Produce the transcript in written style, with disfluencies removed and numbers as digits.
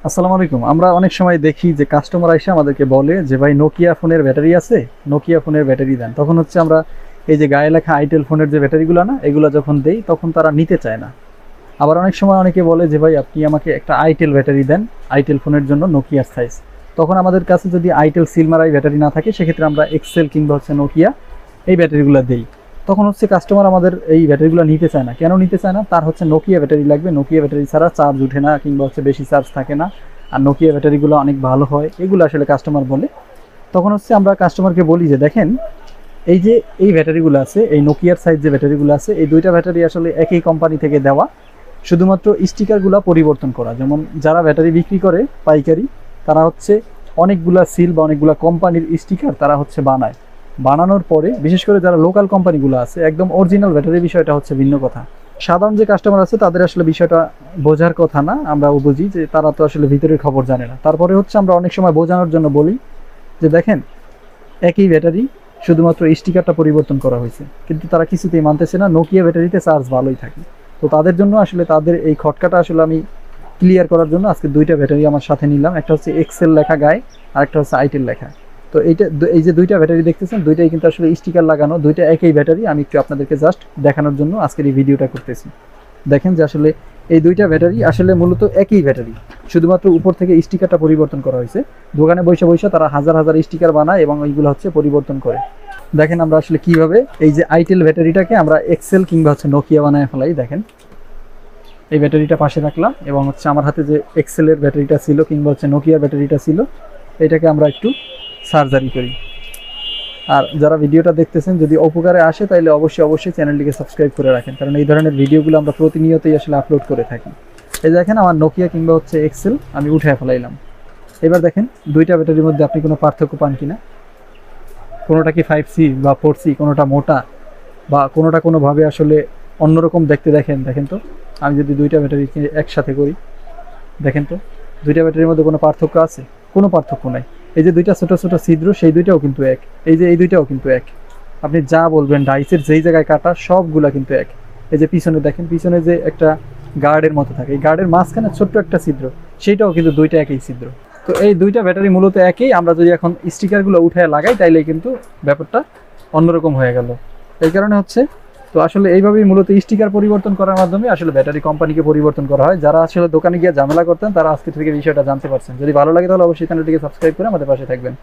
আসসালামু আলাইকুম। আমরা অনেক সময় দেখি যে কাস্টমার এসে আমাদেরকে বলে যে ভাই নোকিয়া ফোনের ব্যাটারি আছে, নোকিয়া ফোনের ব্যাটারি দেন। তখন হচ্ছে আমরা এই যে গায়ে লেখা আইটেল ফোনের যে ব্যাটারিগুলো না, এগুলো যখন দেই তখন তারা নিতে চায় না। আবার অনেক সময় অনেকে বলে যে ভাই আপনি আমাকে একটা আইটেল ব্যাটারি দেন, আইটেল ফোনের জন্য নোকিয়ার সাইজ। তখন আমাদের কাছে যদি আইটেল সিলমারাই ব্যাটারি না থাকে, সেক্ষেত্রে আমরা এক্সেল কিংবা হচ্ছে নোকিয়া এই ব্যাটারিগুলো দেই। তখন হচ্ছে কাস্টমার আমাদের এই ব্যাটারিগুলো নিতে চায় না। কেন নিতে চায় না? তার হচ্ছে নোকিয়া ব্যাটারি লাগবে, নোকিয়া ব্যাটারি ছাড়া চার্জ উঠে না কিংবা হচ্ছে বেশি চার্জ থাকে না, আর নোকিয়া ব্যাটারিগুলো অনেক ভালো হয়, এগুলো আসলে কাস্টমার বলে। তখন হচ্ছে আমরা কাস্টমারকে বলি যে দেখেন, এই যে এই ব্যাটারিগুলো আছে, এই নোকিয়ার সাইজ যে ব্যাটারিগুলো আছে, এই দুইটা ব্যাটারি আসলে একই কোম্পানি থেকে দেওয়া, শুধুমাত্র স্টিকারগুলো পরিবর্তন করা। যেমন যারা ব্যাটারি বিক্রি করে পাইকারি, তারা হচ্ছে অনেকগুলা সিল বা অনেকগুলা কোম্পানির স্টিকার তারা হচ্ছে বানায়। বানানোর পরে বিশেষ করে যারা লোকাল কোম্পানিগুলো আছে, একদম অরিজিনাল ব্যাটারির বিষয়টা হচ্ছে ভিন্ন কথা। সাধারণ যে কাস্টমার আছে তাদের আসলে বিষয়টা বোঝার কথা না, আমরাও বুঝি যে তারা তো আসলে ভিতরের খবর জানে না। তারপরে হচ্ছে আমরা অনেক সময় বোঝানোর জন্য বলি যে দেখেন, একই ব্যাটারি, শুধুমাত্র স্টিকারটা পরিবর্তন করা হয়েছে। কিন্তু তারা কিছুতেই মানতেছে না, নোকিয়া ব্যাটারিতে চার্জ ভালোই থাকে। তো তাদের জন্য আসলে তাদের এই খটকাটা আসলে আমি ক্লিয়ার করার জন্য আজকে দুইটা ব্যাটারি আমার সাথে নিলাম। একটা হচ্ছে এক্সেল লেখা গায়ে, আর একটা হচ্ছে আইটেল লেখা। তো এই যে দুইটা ব্যাটারি দেখতেছেন, দুইটাই কিন্তু আসলে স্টিকার লাগানো, দুইটা একই ব্যাটারি। আমি একটু আপনাদেরকে জাস্ট দেখানোর জন্য আজকের এই ভিডিওটা করতেছি। দেখেন যে আসলে এই দুইটা ব্যাটারি আসলে মূলত একই ব্যাটারি, শুধুমাত্র উপর থেকে স্টিকারটা পরিবর্তন করা হয়েছে। দোকানে বসে বসে তারা হাজার হাজার স্টিকার বানায় এবং এইগুলো হচ্ছে পরিবর্তন করে। দেখেন আমরা আসলে কিভাবে এই যে আইটেল ব্যাটারিটাকে আমরা এক্সেল কিংবা হচ্ছে নোকিয়া বানায় ফেলাই। দেখেন, এই ব্যাটারিটা পাশে রাখলাম এবং হচ্ছে আমার হাতে যে এক্সেলের ব্যাটারিটা ছিল কিংবা হচ্ছে নোকিয়ার ব্যাটারিটা ছিল, এটাকে আমরা একটু সার্জারি করি। আর যারা ভিডিওটা দেখতেছেন, যদি উপকারে আসে তাহলে অবশ্যই চ্যানেলটিকে সাবস্ক্রাইব করে রাখেন, কারণ এই ধরনের ভিডিওগুলো আমরা প্রতিনিয়তই আসলে আপলোড করে থাকি। এই দেখেন আমার নোকিয়া কিংবা হচ্ছে এক্সেল আমি উঠায় ফেলাইলাম। এবার দেখেন দুইটা ব্যাটারির মধ্যে আপনি কোনো পার্থক্য পান কিনা। কোনোটা কি 5C বা 4C, কোনোটা মোটা, বা কোনোটা কোনোভাবে আসলে অন্যরকম দেখতে। দেখেন তো, আমি যদি দুইটা ব্যাটারিকে একসাথে করি, দেখেন তো দুইটা ব্যাটারির মধ্যে কোনো পার্থক্য আছে? কোনো পার্থক্য নাই। এই যে দুইটা ছোট ছোট ছিদ্র, সেই দুইটাও কিন্তু এক। এই যে এই দুইটাও কিন্তু এক। আপনি যা বলবেন, ডাইসের যেই জায়গায় কাটা সবগুলা কিন্তু এক। এই যে পিছনে দেখেন, পিছনে যে একটা গার্ডের মতো থাকে, এই গার্ডের মাঝখানে ছোট্ট একটা ছিদ্র, সেইটাও কিন্তু দুইটা একই ছিদ্র। তো এই দুইটা ব্যাটারি মূলত একই। আমরা যদি এখন স্টিকারগুলো উঠে লাগাই তাইলে কিন্তু ব্যাপারটা অন্যরকম হয়ে গেল। এই কারণে হচ্ছে, তো আসলে এইভাবেই মূলত স্টিকার পরিবর্তন করার মাধ্যমে আসলে ব্যাটারি কোম্পানিকে পরিবর্তন করা হয়। যারা আসলে দোকানে গিয়ে ঝামেলা করতেন, তারা আজকে থেকে বিষয়টা জানতে পারছেন। যদি ভালো লাগে তাহলে অবশ্যই চ্যানেলটিকে সাবস্ক্রাইব করে আমাদের পাশে থাকবেন।